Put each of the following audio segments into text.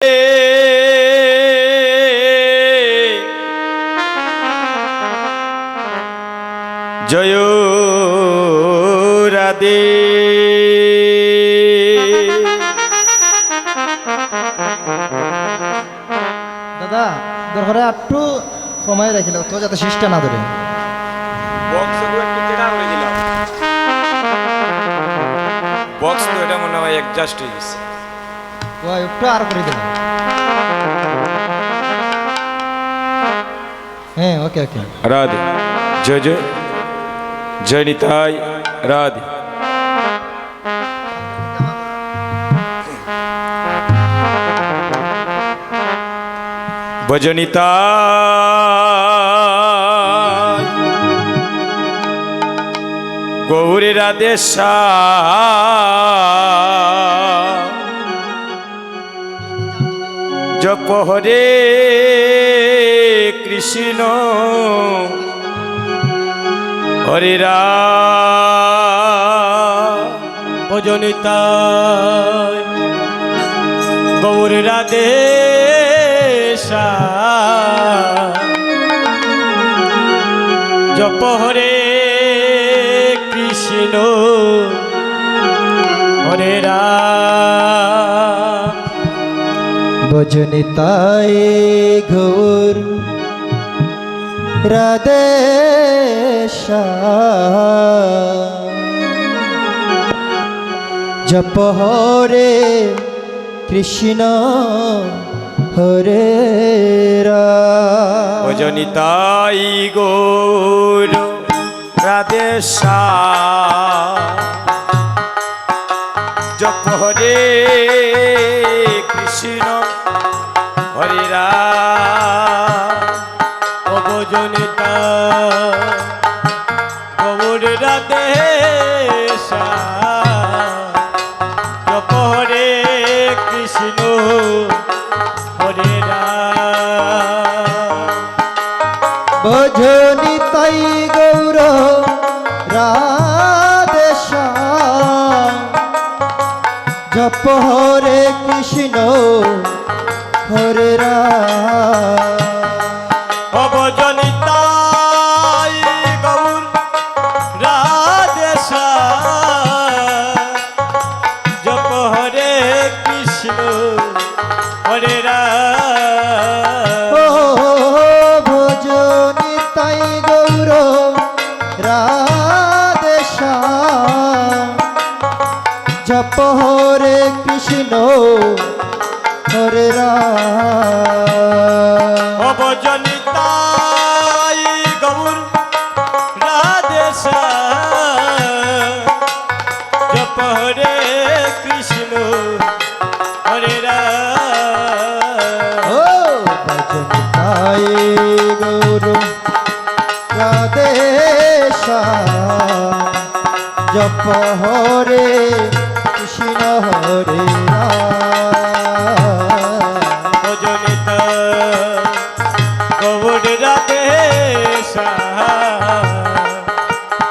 জয় রাধে। দাদা দরকারে একটু সময় রাখিল তো যাতে শিষ্টা না ধরে। বক্স তো এটা মনে হয় অ্যাডজাস্ট হয়ে গেছে। একটু আর করে দিলাম। হ্যাঁ ওকে ওকে। রাধে জয় জয় জয় নিতাই রাধে। ভজনিতা গৌরী রাধে জপ হরে কৃষ্ণ হরে রাম। ভজনিতা গৌরী রাধে জপ হরে কৃষ্ণ হরে রাম। ভজনিতাই গৌর রাধে জপ হরে কৃষ্ণ হরে রাম। ভজনিতাই গৌর রাধে জপ হরে কৃষ্ণ হরে রাম। ভজনিতা গৌর রাধে জপ হরে কৃষ্ণ হরে রাম। ভজনিতাই গৌর রাধে জপ হরে কৃষ্ণ হরে রাম। ভজনিতাই গৌর রাধে জপ হরে কৃষ্ণ হরে রাম। ভজনিতাই গৌর রাধে জপ হরে কৃষ্ণ হরে রাম। ভজনিতাই গৌর রাধে জপ হরে কৃষ্ণ হরে রাম। ভজনিতাই গৌর রাধে জপ হরে কৃষ্ণ হরে রাম। ভজনিতা গৌর রাধে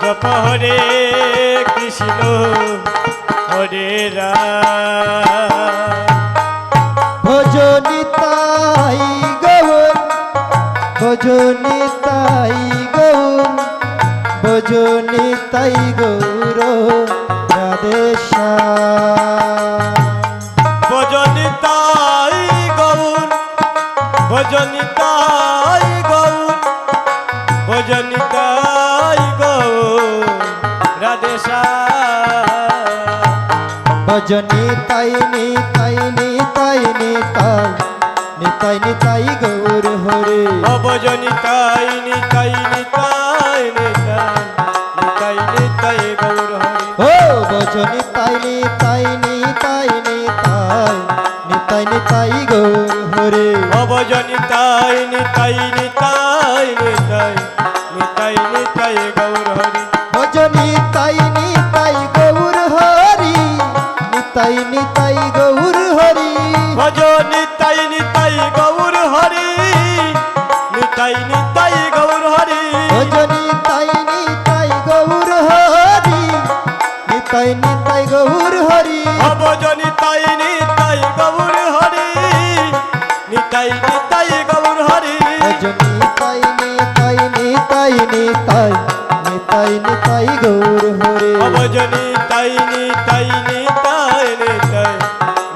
জপ হরে কৃষ্ণ হরে রাম। ভজনিতাই গৌর ভজনিতাই গৌর ভজনিতাই গৌর রাধে ভজনিতাই গৌর ভজনিতাই গৌর ভজনিতাই গৌর রাধে ভজনিতাই নিতাই নিতাই নিতাই নিতাই নিতাই গৌর হরে। ভজনিতাই নিতাই নিতাই নিতাই নিতাই নিতাই গৌর হরে। ও ভজনিতাই নিতাই নিতাই নিতাই নিতাই নিতাই গৌর হরে। ভজনিতাই নিতাই নিতাই নিতাই নিতাই নিতাই গৌর হরে। ভজনিতাই নিতাই গৌর হরি নিতাই নিতাই গৌর হরি। ভজনিতাই নিতাই গৌর হরি নিতাই নিতাই গৌর হরি। ভজনিতাই নিতাই গৌর হরি নিতাই নিতাই গৌর হরি। ভজনিতাই নিতাই গৌর হরি নিতাই নিতাই গৌর হরি নিতাই নিতাই নিতাই নিতাই নিতাই নিতাই গৌর হরে অবজ নিতাই নিতাই নিতাই নিতাই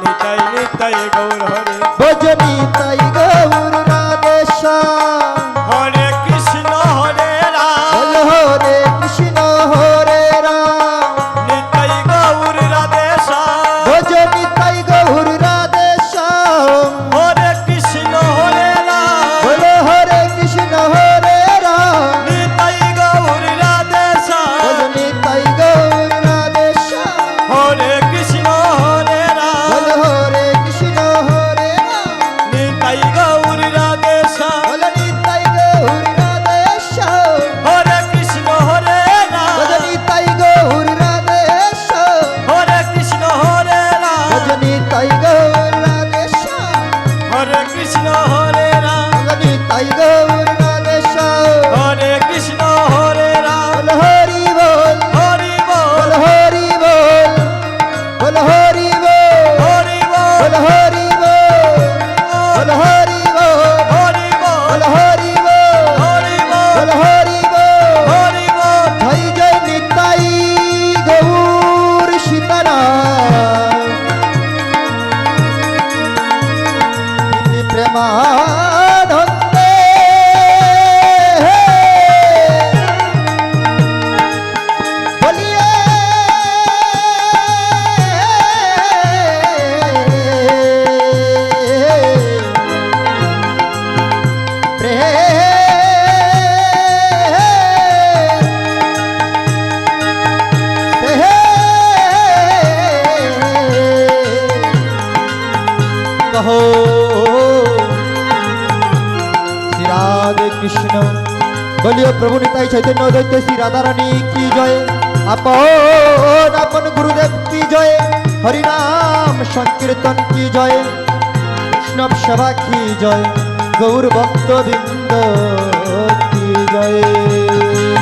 নিতাই নিতাই গৌর হরি ভজ নিতাই গৌর রাধেশ্যাম হরে কৃষ্ণ হরে রাম বল হরে কৃষ্ণ হরে রাম নিতাই গৌর রাধে শ্যাম ভজ নিতাই গৌর রাধেশ্যাম হরে কৃষ্ণ হরে রাম বল হরে কৃষ্ণ হরে রাম নিতাই গৌর রাধে ভজ শ্যাম নিতাই গৌর রাধেশ্যাম হরে কৃষ্ণ হরে বল রাম হরে কৃষ্ণ হরে রাম নিতাই গৌর রাধে শ্যাম বল নিতাই গৌর রাধেশ্যাম হরে কৃষ্ণ হরে রাম ভজ নিতাই গৌর রাধেশ্যাম হরে কৃষ্ণ হরে রাম ভজ নিতাই গৌর রাধেশ্যাম হরে কৃষ্ণ হরে রাম ভজ নিতাই গৌর রাধেশ্যাম হরে কৃষ্ণ হরে রাম বল হরি বল হরি বল বল হরি বল বল হরি বল হরি বল বল হরি বল বল হরি বল হরি বল বল হরি বল হরি বল বল হরি বল হরি বল জয় জয় নিতাই গৌর সীতারাম তিনি প্রেমানন্দে বলিয়ে कहो श्री राधे कृष्ण बोलियो प्रभु निताई चैतन्य दैत्य श्री राधा रानी की जय अपन अपन गुरुदेव की जय हरि नाम संकीर्तन की जय वैष्णव सभा की जय गौर भक्त बिंद की जय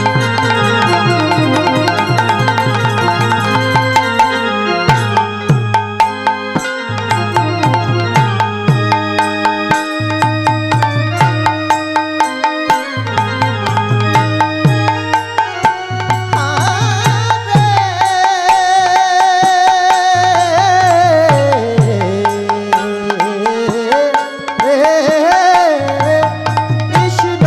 কৃষ্ণ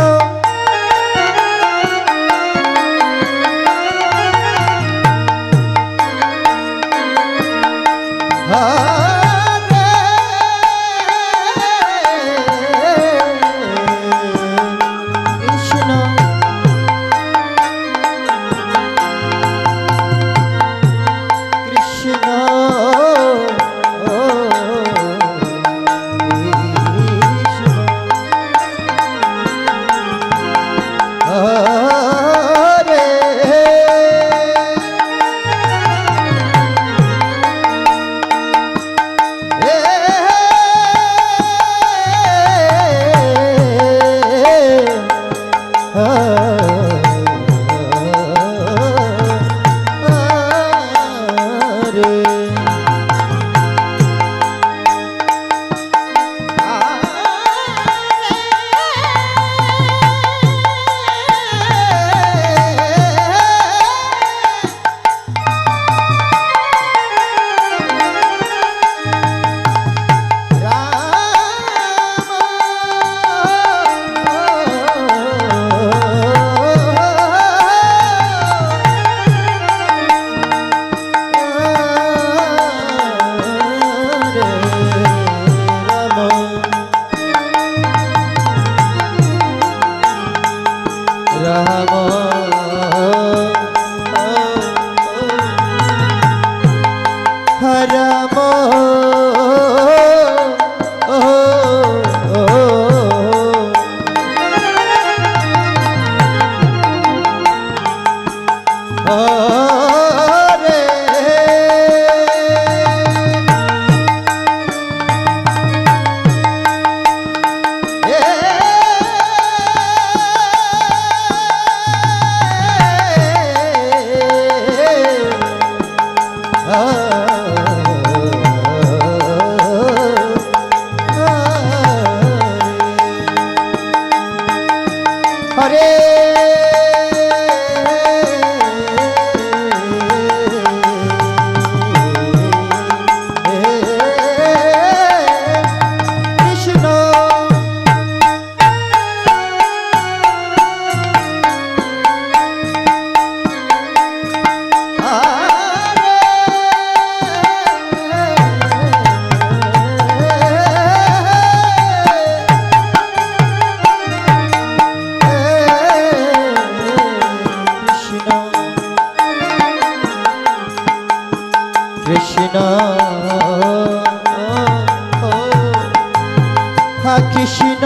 হা কৃষ্ণ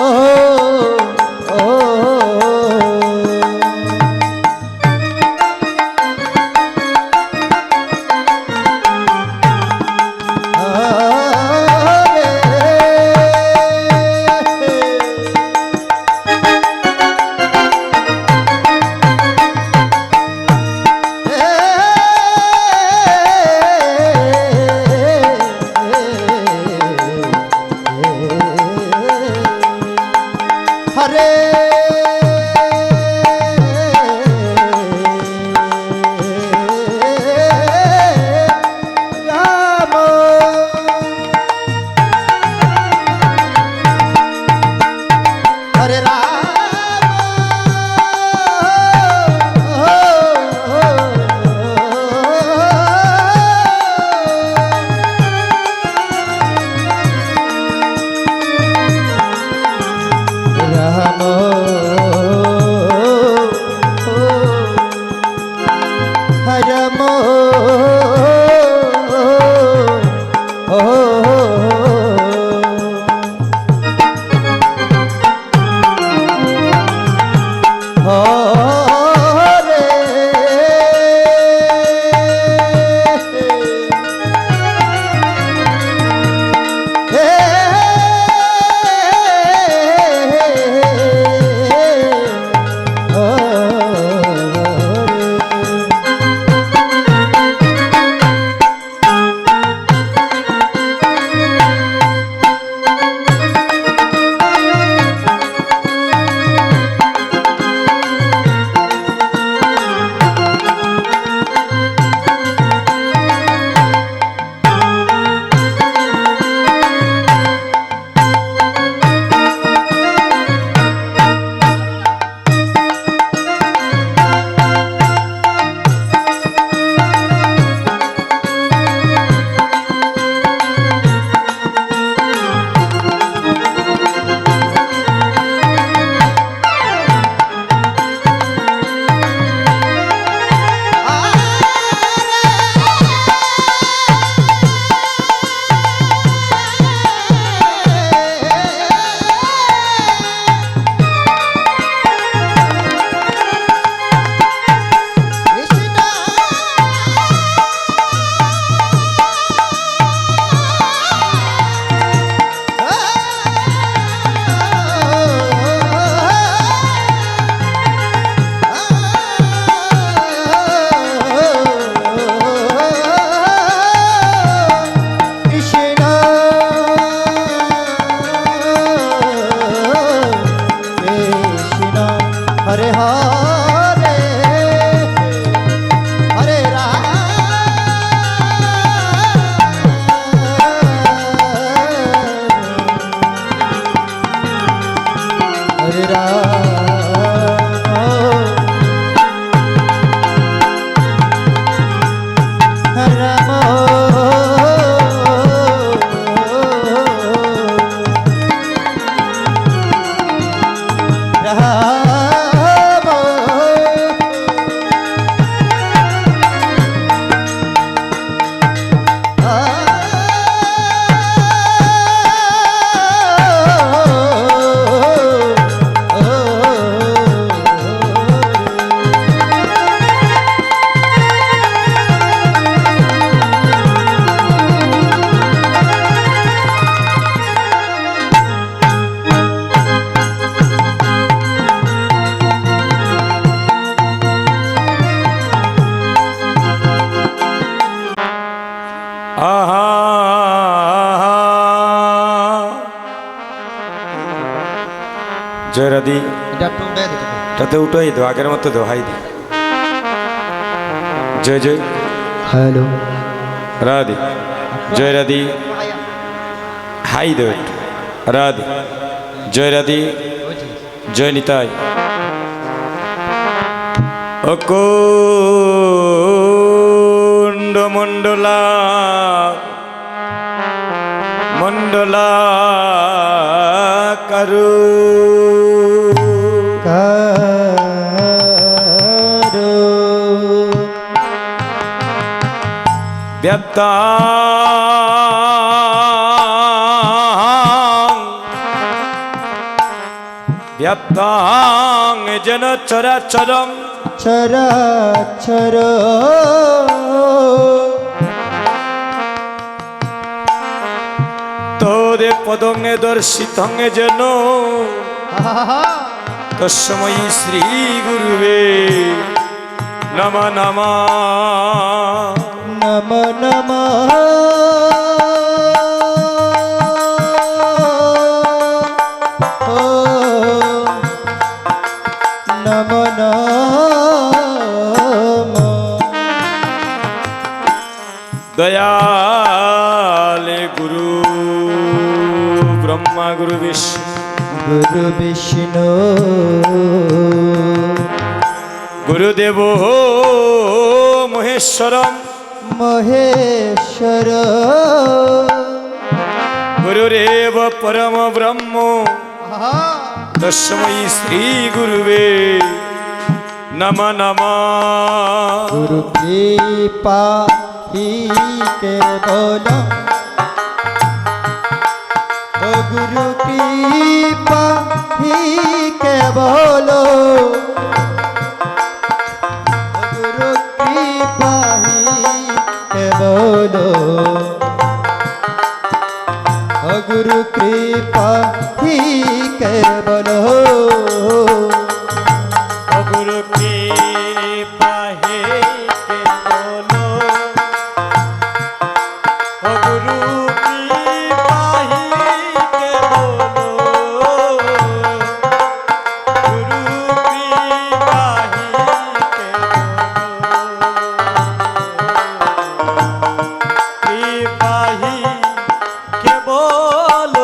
ও ও হরে রাম হরে রাম রাম হরে হরে হরে রাম হরে রাম আহা জয় রাধি তাতে উঠাই দো আগের মতো দোহাই দি জয় জয় হ্যালো রাধি জয় রাধি হাই দো রাধি জয় রাধি জয় নিতাই অকুণ্ড মণ্ডলা মণ্ডলা করু ব্যক্তা ব্যাপ্তাং যেন চরাচরম চরাচর তোরে পদঙ্গে দর্শিতং যেন তস্মৈ শ্রী গুরুবে নম নম নম নম নম নম দয়ালে গুরু ব্রহ্মা গুরু বিষ্ণু গুরু বিষ্ণু গুরুদেব মহেশ্বরম মহেশ্বর গুরুরেব পরম ব্রহ্ম তস্মৈ শ্রী গুরুবে নম নম গুরু কৃপা হি কেবল ও গুরু কৃপা হি কেবল ও গুরু কৃপা হি কেবল ও গুরু কৃপা হি কেবল গুরু কৃপা হে কেবল ও গুরু কৃপা হে কেবল গুরু কৃপা হে কেবল কৃপা হে কেবল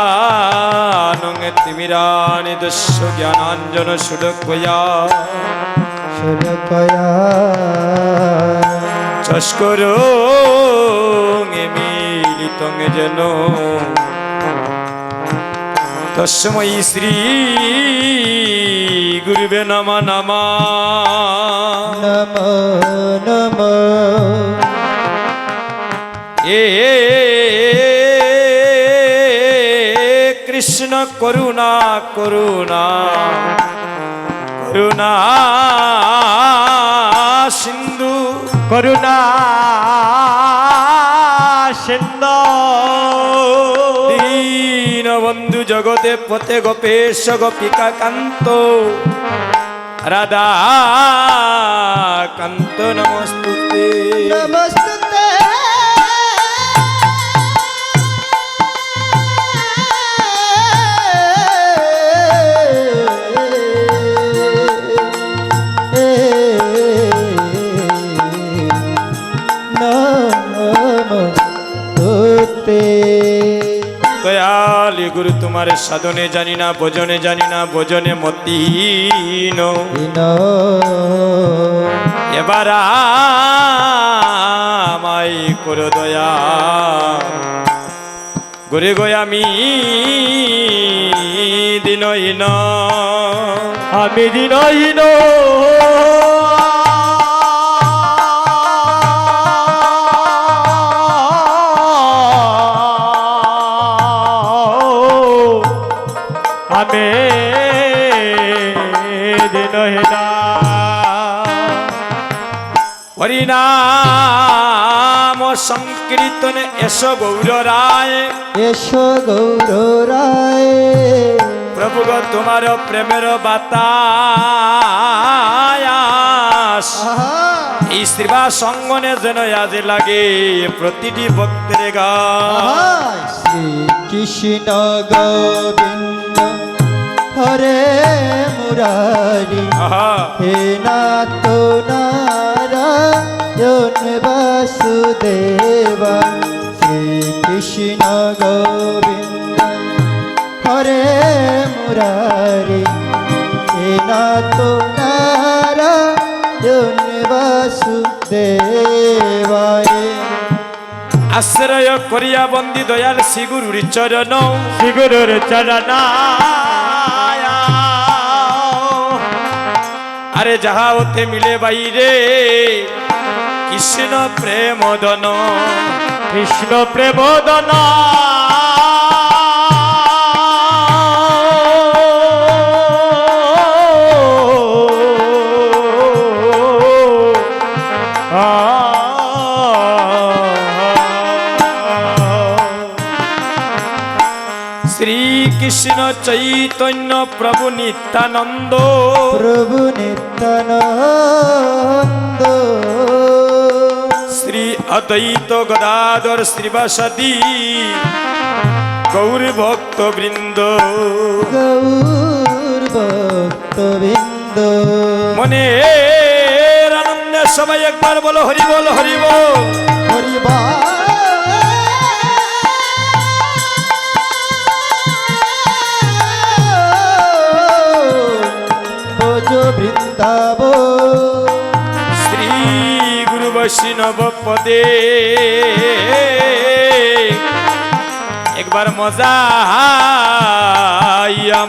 অজ্ঞানং তিমিরানি দস্য জ্ঞানাঞ্জন সুডকয়া সুরকয়া চস্করো মিলিতং যেন তস্মৈ শ্রী গুরুবে নম নম নম নম এ কৃষ্ণ করুণা করুণা করুণা সিন্ধু করুণা সিন্ধু দীনবন্ধু জগতে পথে গোপেশ গোপিকা কান্ত রাধা কান্ত নমস্তুতে নমস্তে দয়ালি গুরু তোমার সাধনে জানি না ভোজনে জানি না ভোজনে মতিহীন এবার আমায় করো দয়া গুরে গো আমি দিনহীন আমি দিনহীন আমি দিনহীন হরিনাম সংকীর্তনে এস গৌর রায় এসো গৌর রায় প্রভু গো তোমার প্রেমের বাতায়াস এই শ্রীবা সঙ্গনে যেন আজ লাগে প্রতিটি ভক্তের গা শ্রী কৃষ্ণ গোবিন্দ হরে মুরারি হে নাথ নারায়ণ বাসুদেবা শ্রী কৃষ্ণ গোবিন্দ হরে মুরারি হে নাথ নারায়ণ বাসুদেবায় আশ্রয় করিয়া বন্দি দয়াল শ্রী গুরুর চরণ শ্রী গুরুর চরণ আরে যাহা হতে মিলে বাইরে কৃষ্ণ প্রেম দন কৃষ্ণ প্রেম দন কৃষ্ণ চৈতন্য প্রভু নিত্যানন্দ প্রভু নিত্যানন্দ শ্রী অদ্বৈত গদাধর শ্রীবাসাদি গৌর ভক্ত বৃন্দ গৌর ভক্তবৃন্দ মনে আনন্দে সবাই একবার বলো হরি বল হরি বল। হরিবা ভজ বৃন্দাব শ্রী গুরু বৈষ্ণব পদে একবার মজা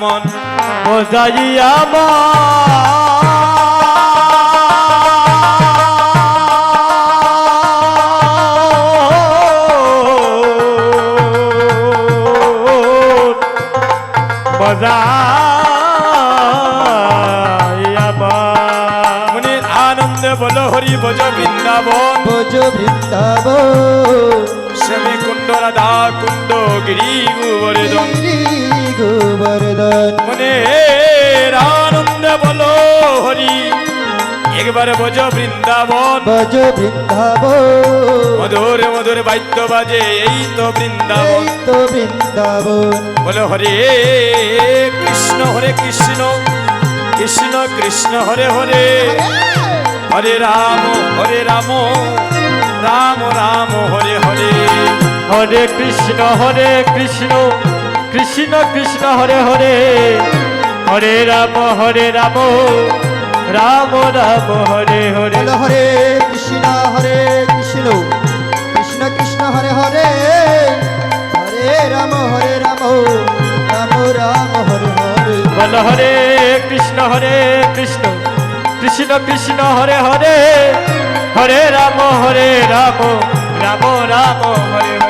মন মজাইয়া মনে আনন্দে বলো হরি ভজ বৃন্দাবন ভজ বৃন্দাব শ্যামী কুণ্ড রাধা কুণ্ড গিরি গোবর্ধন গোবর্ধন মনে আনন্দে বলো হরি একবারে ভজ বৃন্দাবন ভজ বৃন্দাব মধুর মধুর বাদ্য বাজে এই তো বৃন্দাবন তো বৃন্দাবন বলো হরে কৃষ্ণ কৃষ্ণ কৃষ্ণ হরে হরে হরে রাম রাম রাম হরে হরে হরে কৃষ্ণ কৃষ্ণ কৃষ্ণ হরে হরে হরে রাম রাম রাম হরে হরে বল হরে কৃষ্ণ কৃষ্ণ কৃষ্ণ হরে হরে হরে রাম রাম রাম হরে হরে বল হরে কৃষ্ণ কৃষ্ণ কৃষ্ণ হরে হরে হরে রাম রাম রাম হরে হরে